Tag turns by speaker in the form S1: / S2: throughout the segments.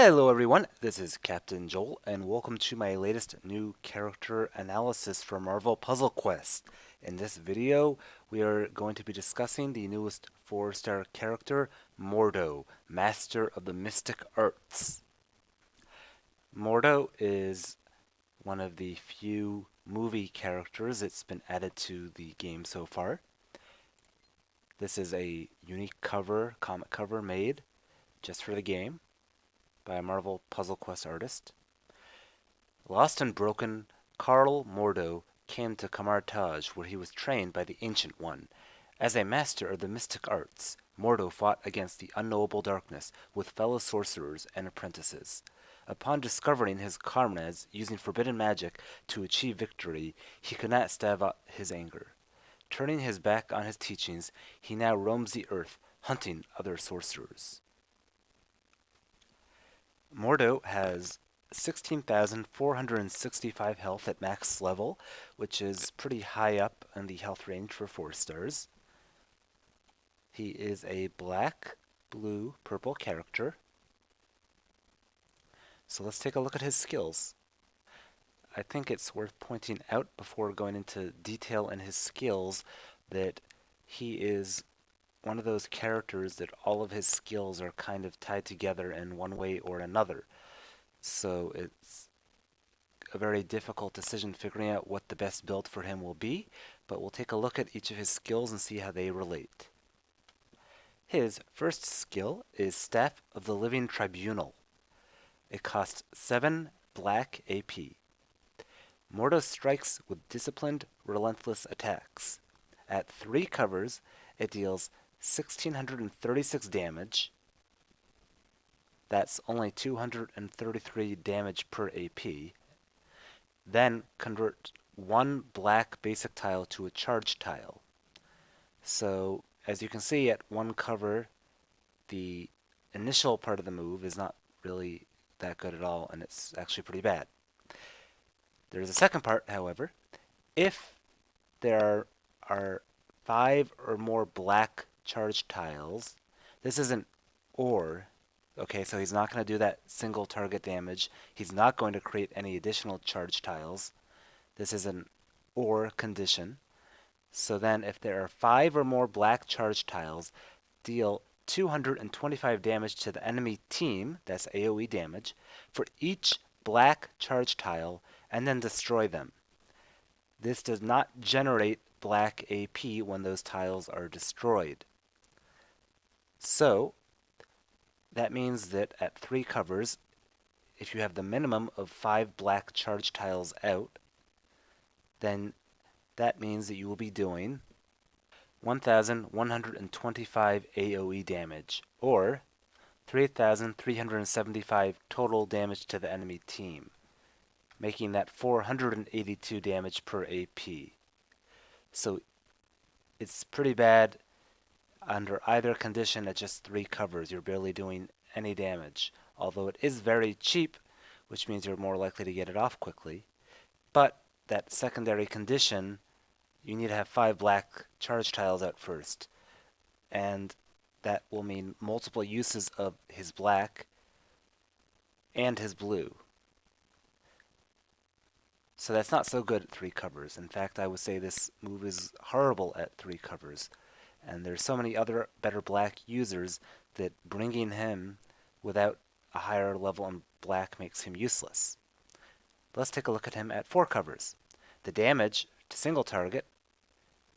S1: Hello everyone, this is Captain Joel, and welcome to my latest new character analysis for Marvel Puzzle Quest. In this video, we are going to be discussing the newest 4-star character, Mordo, Master of the Mystic Arts. Mordo is one of the few movie characters that's been added to the game so far. This is a unique cover, comic cover made just for the game by a Marvel Puzzle Quest artist. Lost and broken, Karl Mordo came to Kamartaj, where he was trained by the Ancient One. As a master of the mystic arts, Mordo fought against the unknowable darkness with fellow sorcerers and apprentices. Upon discovering his comrades using forbidden magic to achieve victory, he could not stave out his anger. Turning his back on his teachings, he now roams the earth, hunting other sorcerers. Mordo has 16,465 health at max level, which is pretty high up in the health range for 4 stars. He is a black, blue, purple character. So let's take a look at his skills. I think it's worth pointing out before going into detail in his skills that he is one of those characters that all of his skills are kind of tied together in one way or another. So it's a very difficult decision figuring out what the best build for him will be, but we'll take a look at each of his skills and see how they relate. His first skill is Staff of the Living Tribunal. It costs 7 black AP. Mordo strikes with disciplined, relentless attacks. At 3 covers, it deals 1,636 damage. That's only 233 damage per AP. Then convert 1 black basic tile to a charge tile. So, as you can see at 1 cover, the initial part of the move is not really that good at all, and it's actually pretty bad. There's a second part, however. If there are 5 or more black charge tiles, this isn't or. Okay, so he's not going to do that single target damage. He's not going to create any additional charge tiles. This is an or condition. So then if there are 5 or more black charge tiles, deal 225 damage to the enemy team, that's AoE damage, for each black charge tile, and then destroy them. This does not generate black AP when those tiles are destroyed. So that means that at 3 covers, if you have the minimum of 5 black charge tiles out, then that means that you will be doing 1,125 AoE damage, or 3,375 total damage to the enemy team, making that 482 damage per AP. So it's pretty bad under either condition at just 3 covers. You're barely doing any damage, although it is very cheap, which means you're more likely to get it off quickly. But that secondary condition, you need to have 5 black charge tiles out first, and that will mean multiple uses of his black and his blue. So that's not so good at 3 covers. In fact, I would say this move is horrible at 3 covers. And there's so many other better black users that bringing him without a higher level in black makes him useless. Let's take a look at him at 4 covers. The damage to single target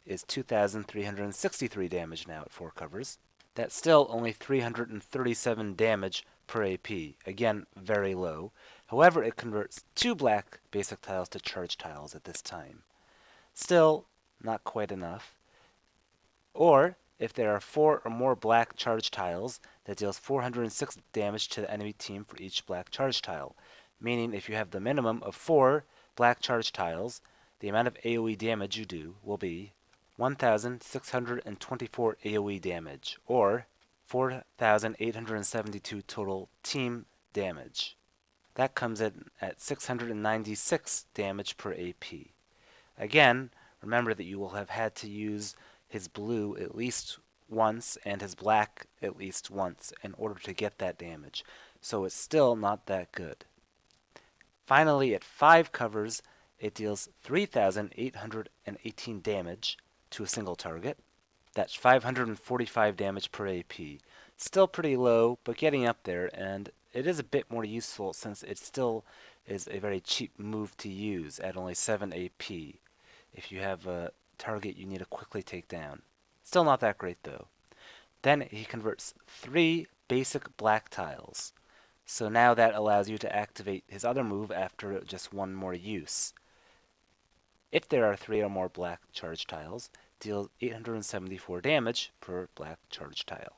S1: is 2,363 damage now at 4 covers. That's still only 337 damage per AP. Again, very low. However, it converts 2 black basic tiles to charge tiles at this time. Still, not quite enough. Or, if there are 4 or more black charge tiles, that deals 406 damage to the enemy team for each black charge tile. Meaning, if you have the minimum of 4 black charge tiles, the amount of AoE damage you do will be 1,624 AoE damage, or 4,872 total team damage. That comes in at 696 damage per AP. Again, remember that you will have had to use his blue at least once and his black at least once in order to get that damage. so it's still not that good. Finally, at 5 covers, it deals 3,818 damage to a single target. That's 545 damage per AP. Still pretty low, but getting up there, and it is a bit more useful since it still is a very cheap move to use at only 7 AP if you have a target you need to quickly take down. Still not that great though. Then he converts 3 basic black tiles. So now that allows you to activate his other move after just one more use. If there are 3 or more black charge tiles, deal 874 damage per black charge tile.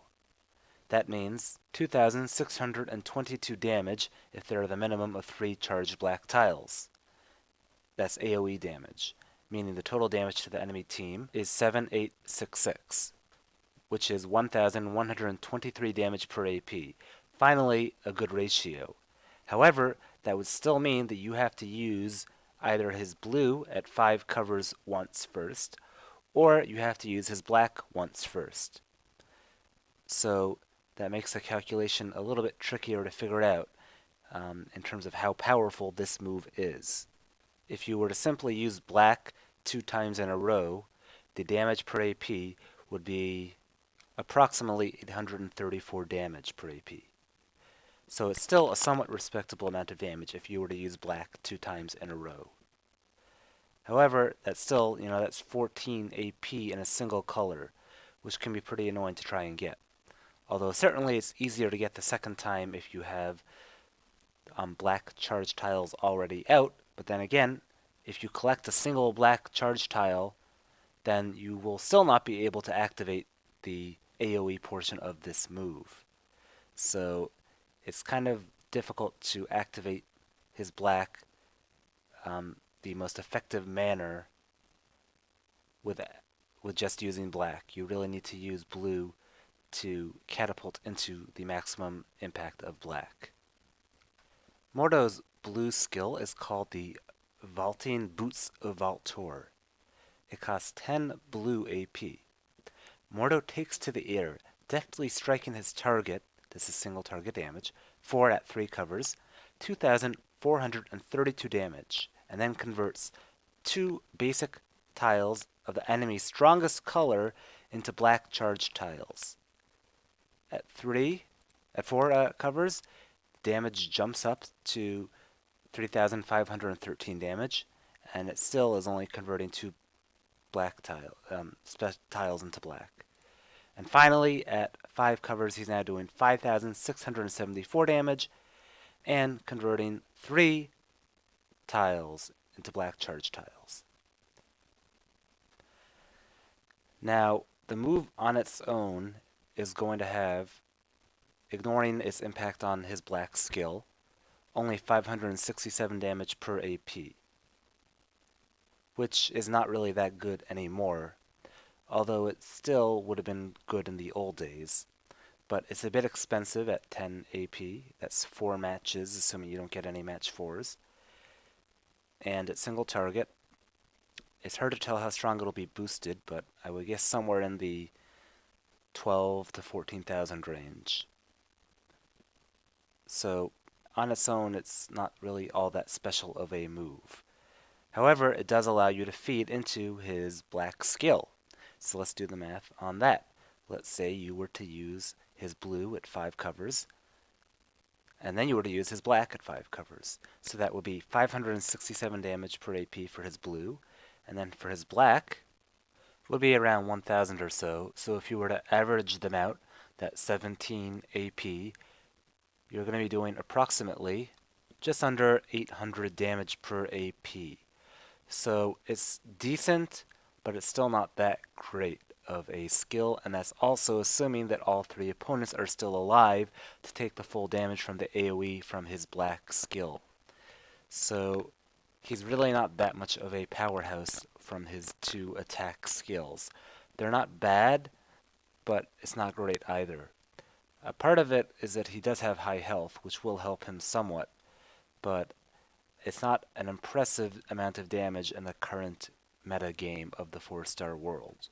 S1: That means 2,622 damage if there are the minimum of 3 charged black tiles. That's AoE damage, meaning the total damage to the enemy team is 7866, which is 1,123 damage per AP. Finally, a good ratio. However, that would still mean that you have to use either his blue at 5 covers once first, or you have to use his black once first. So that makes the calculation a little bit trickier to figure out in terms of how powerful this move is. If you were to simply use black 2 times in a row, the damage per AP would be approximately 834 damage per AP. So it's still a somewhat respectable amount of damage if you were to use black 2 times in a row. However, that's still, that's 14 AP in a single color, which can be pretty annoying to try and get. Although certainly it's easier to get the second time if you have black charge tiles already out, but then again, if you collect a single black charge tile, then you will still not be able to activate the AoE portion of this move. So it's kind of difficult to activate his black the most effective manner with just using black. You really need to use blue to catapult into the maximum impact of black. Mordo's blue skill is called the Vaulting Boots of Valtor. It costs 10 blue AP. Mordo takes to the air, deftly striking his target, this is single target damage, 4 at 3 covers, 2,432 damage, and then converts 2 basic tiles of the enemy's strongest color into black charged tiles. At 4 covers, damage jumps up to 3,513 damage, and it still is only converting 2 black tiles into black. And finally, at 5 covers, he's now doing 5,674 damage and converting 3 tiles into black charge tiles. Now, the move on its own is going to have, ignoring its impact on his black skill, only 567 damage per AP, which is not really that good anymore, although it still would have been good in the old days. But it's a bit expensive at 10 AP. That's 4 matches, assuming you don't get any match 4s. And at single target, it's hard to tell how strong it'll be boosted, but I would guess somewhere in the 12 to 14,000 range. So on its own, it's not really all that special of a move. However, it does allow you to feed into his black skill. So let's do the math on that. Let's say you were to use his blue at 5 covers, and then you were to use his black at 5 covers. So that would be 567 damage per AP for his blue, and then for his black, it would be around 1,000 or so. So if you were to average them out, that 17 AP, you're going to be doing approximately just under 800 damage per AP. So it's decent, but it's still not that great of a skill, and that's also assuming that all 3 opponents are still alive to take the full damage from the AoE from his black skill. So he's really not that much of a powerhouse from his 2 attack skills. They're not bad, but it's not great either. A part of it is that he does have high health, which will help him somewhat, but it's not an impressive amount of damage in the current meta game of the 4-star world.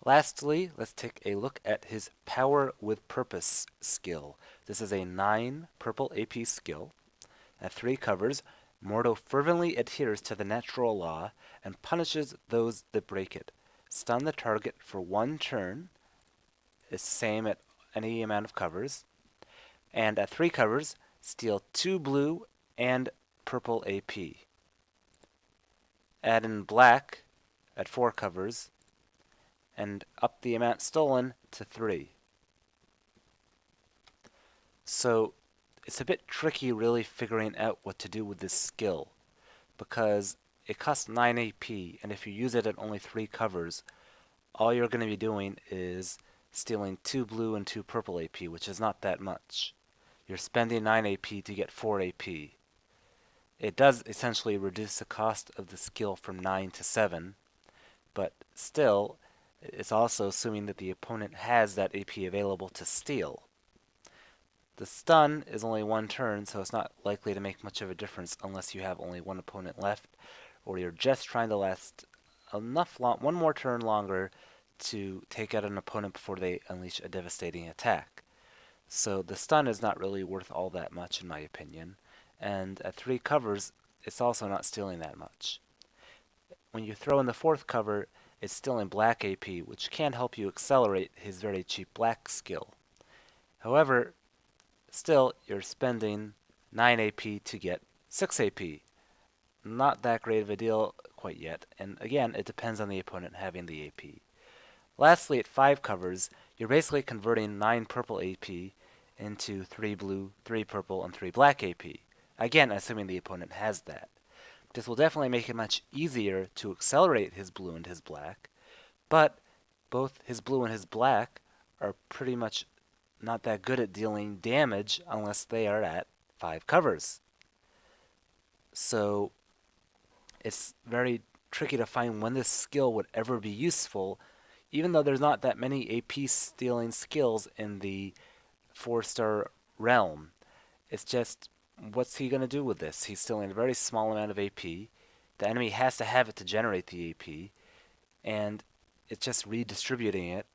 S1: Lastly, let's take a look at his Power with Purpose skill. This is a 9 purple AP skill. At 3 covers, Mordo fervently adheres to the natural law and punishes those that break it. Stun the target for 1 turn, is same at any amount of covers. And at 3 covers, steal 2 blue and purple AP. Add in black at 4 covers, and up the amount stolen to 3. So it's a bit tricky really figuring out what to do with this skill, because it costs 9 AP, and if you use it at only 3 covers, all you're going to be doing is stealing 2 blue and 2 purple AP, which is not that much. You're spending 9 AP to get 4 AP. It does essentially reduce the cost of the skill from 9 to 7, but still, it's also assuming that the opponent has that AP available to steal. The stun is only 1 turn, so it's not likely to make much of a difference unless you have only 1 opponent left, or you're just trying to last one more turn longer to take out an opponent before they unleash a devastating attack. So the stun is not really worth all that much in my opinion, and at 3 covers, it's also not stealing that much. When you throw in the 4th cover, it's still in black AP, which can help you accelerate his very cheap black skill. However, still, you're spending 9 AP to get 6 AP. Not that great of a deal quite yet, and again, it depends on the opponent having the AP. Lastly, at 5 covers, you're basically converting 9 purple AP into 3 blue, 3 purple, and 3 black AP. Again, assuming the opponent has that. This will definitely make it much easier to accelerate his blue and his black, but both his blue and his black are pretty much not that good at dealing damage unless they are at 5 covers. So it's very tricky to find when this skill would ever be useful, even though there's not that many AP stealing skills in the 4-star realm. It's just, what's he going to do with this? He's stealing a very small amount of AP. The enemy has to have it to generate the AP, and it's just redistributing it,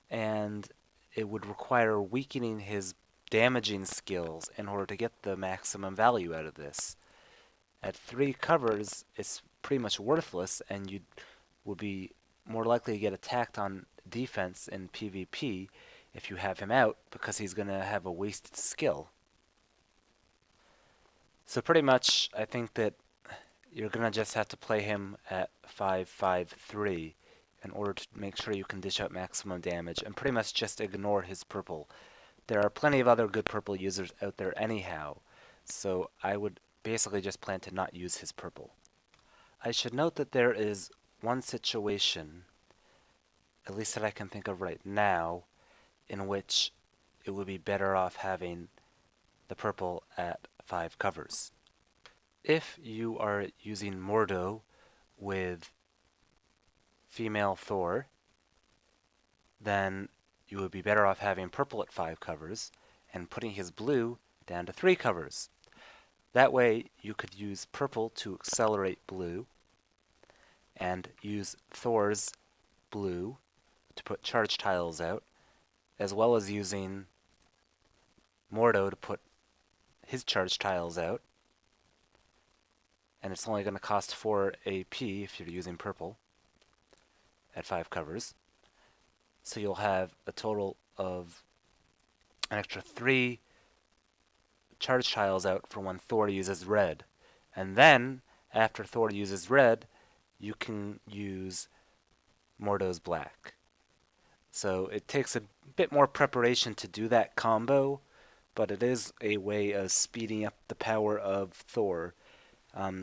S1: and it would require weakening his damaging skills in order to get the maximum value out of this. At 3 covers, it's pretty much worthless, and you would be more likely to get attacked on defense in PvP if you have him out, because he's going to have a wasted skill. So pretty much, I think that you're going to just have to play him at 5-5-3 in order to make sure you can dish out maximum damage, and pretty much just ignore his purple. There are plenty of other good purple users out there anyhow, so I would basically just plan to not use his purple. I should note that there is one situation, at least that I can think of right now, in which it would be better off having the purple at 5 covers. If you are using Mordo with female Thor, then you would be better off having purple at 5 covers and putting his blue down to 3 covers. That way you could use purple to accelerate blue and use Thor's blue to put charge tiles out, as well as using Mordo to put his charge tiles out. And it's only going to cost 4 AP if you're using purple at 5 covers. So you'll have a total of an extra 3 charge tiles out for when Thor uses red. And then, after Thor uses red, you can use Mordo's black. So it takes a bit more preparation to do that combo, but it is a way of speeding up the power of Thor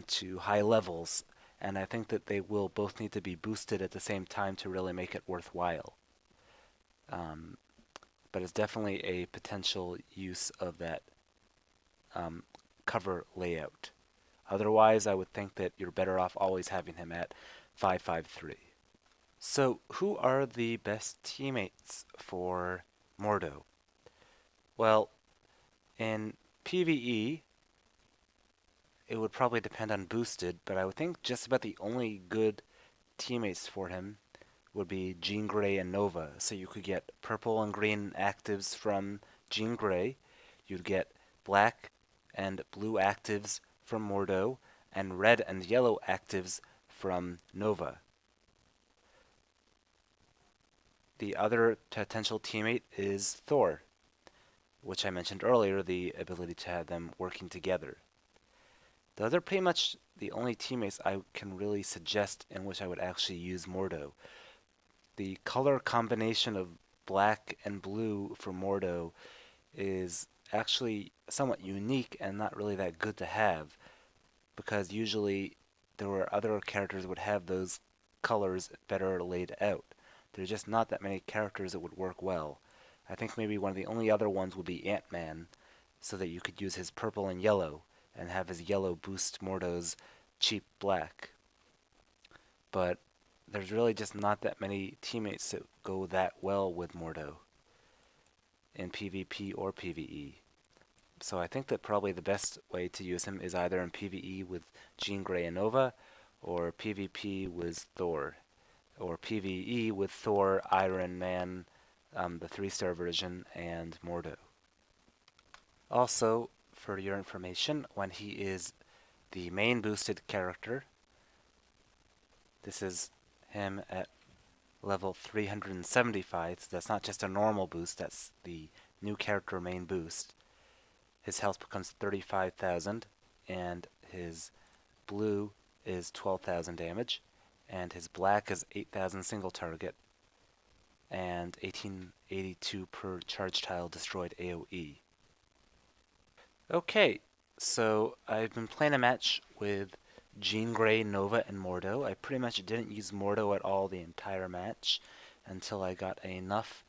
S1: to high levels, and I think that they will both need to be boosted at the same time to really make it worthwhile. But it's definitely a potential use of that cover layout. Otherwise, I would think that you're better off always having him at 5-5-3. So, who are the best teammates for Mordo? Well, in PvE, it would probably depend on boosted, but I would think just about the only good teammates for him would be Jean Grey and Nova. So you could get purple and green actives from Jean Grey. You'd get black and blue actives from Mordo, and red and yellow actives from Nova. The other potential teammate is Thor, which I mentioned earlier, the ability to have them working together. Those are pretty much the only teammates I can really suggest in which I would actually use Mordo. The color combination of black and blue for Mordo is actually somewhat unique and not really that good to have, because usually there were other characters that would have those colors better laid out. There's just not that many characters that would work well. I think maybe one of the only other ones would be Ant-Man, so that you could use his purple and yellow and have his yellow boost Mordo's cheap black. But there's really just not that many teammates that go that well with Mordo in PvP or PvE. So I think that probably the best way to use him is either in PvE with Jean Grey and Nova, or PvP with Thor, or PvE with Thor, Iron Man, the 3-star version, and Mordo. Also, for your information, when he is the main boosted character, this is him at level 375, so that's not just a normal boost, that's the new character main boost. His health becomes 35,000, and his blue is 12,000 damage, and his black is 8,000 single target, and 1882 per charge tile destroyed AoE. Okay, so I've been playing a match with Jean Grey, Nova, and Mordo. I pretty much didn't use Mordo at all the entire match until I got enough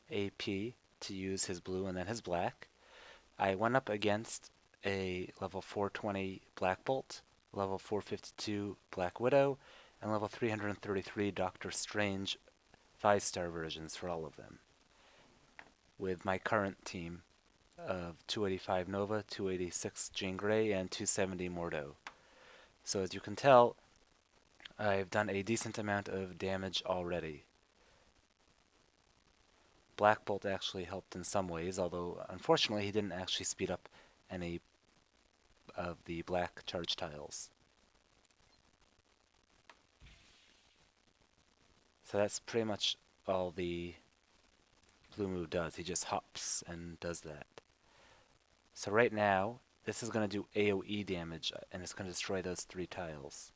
S1: AP to use his blue and then his black. I went up against a level 420 Black Bolt, level 452 Black Widow, and level 333 Doctor Strange 5-star versions for all of them, with my current team of 285 Nova, 286 Jean Grey, and 270 Mordo. So as you can tell, I've done a decent amount of damage already. Black Bolt actually helped in some ways, although unfortunately he didn't actually speed up any of the black charge tiles. So that's pretty much all the blue move does. He just hops and does that. So right now, this is going to do AoE damage, and it's going to destroy those 3 tiles.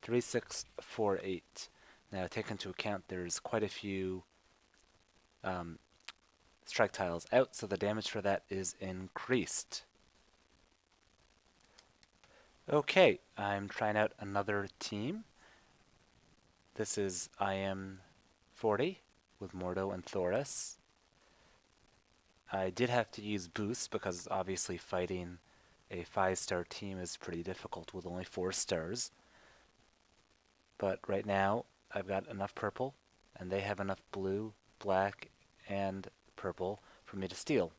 S1: 3648. Now take into account there's quite a few strike tiles out, so the damage for that is increased. Okay, I'm trying out another team. This is IM40 with Mordo and Thoris. I did have to use boost because obviously fighting a 5-star team is pretty difficult with only 4 stars. But right now I've got enough purple, and they have enough blue, black, and purple for me to steal.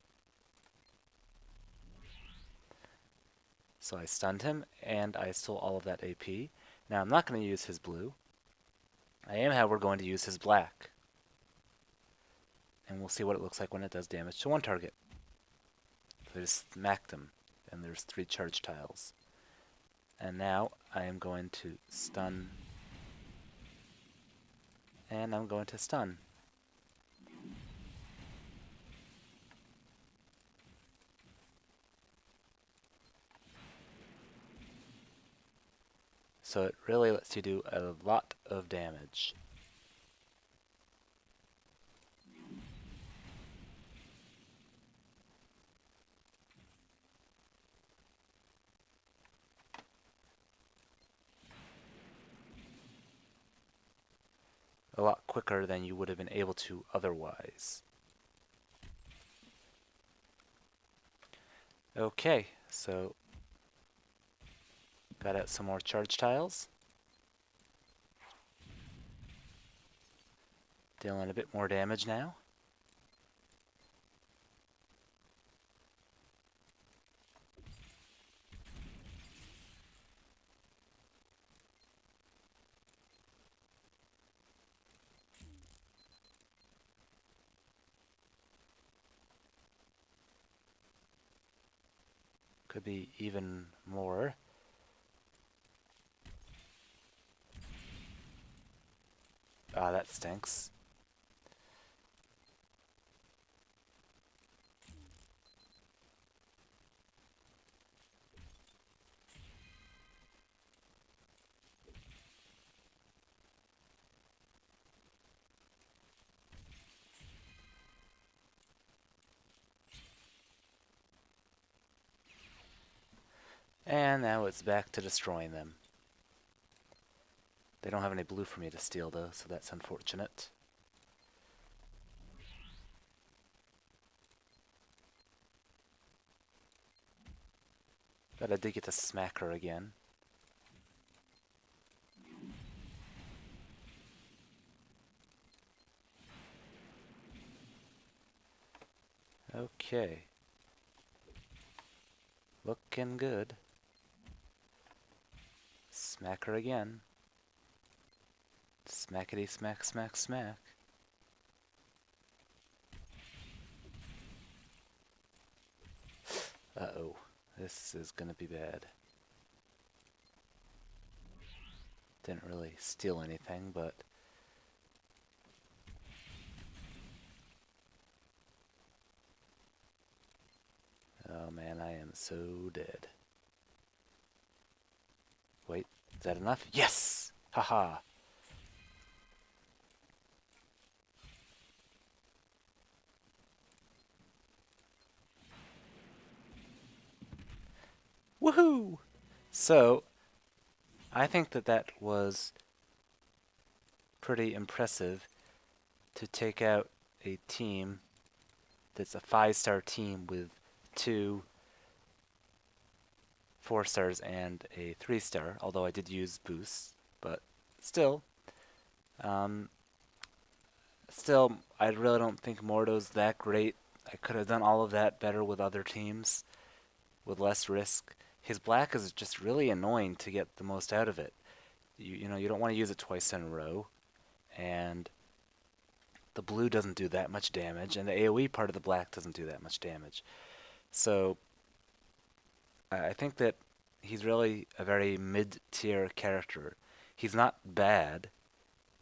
S1: So I stunned him, and I stole all of that AP. Now I'm not going to use his blue. I am, however, going to use his black. And we'll see what it looks like when it does damage to one target. So I just smacked him, and there's 3 charge tiles. And now I am going to stun. And I'm going to stun. So it really lets you do a lot of damage. A lot quicker than you would have been able to otherwise. Okay, so got out some more charge tiles. Dealing a bit more damage now. Could be even more. Ah, that stinks. And now it's back to destroying them. They don't have any blue for me to steal, though, so that's unfortunate. But I did get to smack her again. Okay. Looking good. Smack her again. Smackety smack smack smack. Uh-oh. This is gonna be bad. Didn't really steal anything, but... Oh man, I am so dead. Wait, is that enough? Yes! Haha! Woohoo! So, I think that that was pretty impressive to take out a team that's a 5-star team with 2 4-stars and a 3-star, although I did use boosts, but still, um, I really don't think Mordo's that great. I could have done all of that better with other teams, with less risk. His black is just really annoying to get the most out of it. You don't want to use it twice in a row, and the blue doesn't do that much damage, and the AoE part of the black doesn't do that much damage. So I think that he's really a very mid-tier character. He's not bad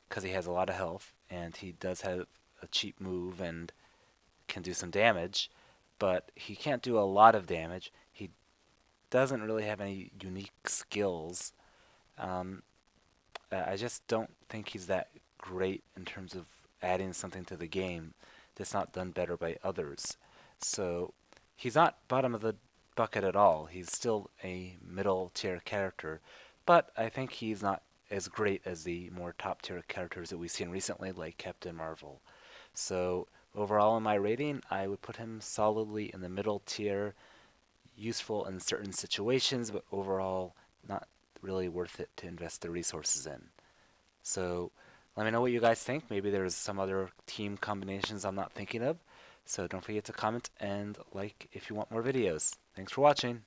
S1: because he has a lot of health and he does have a cheap move and can do some damage, but he can't do a lot of damage. He doesn't really have any unique skills. Um, I just don't think he's that great in terms of adding something to the game that's not done better by others. So he's not bottom of the bucket at all. He's still a middle tier character, but I think he's not as great as the more top tier characters that we've seen recently, like Captain Marvel. So overall, in my rating, I would put him solidly in the middle tier, useful in certain situations, but overall not really worth it to invest the resources in. So let me know what you guys think. Maybe there's some other team combinations I'm not thinking of. So don't forget to comment and like if you want more videos. Thanks for watching.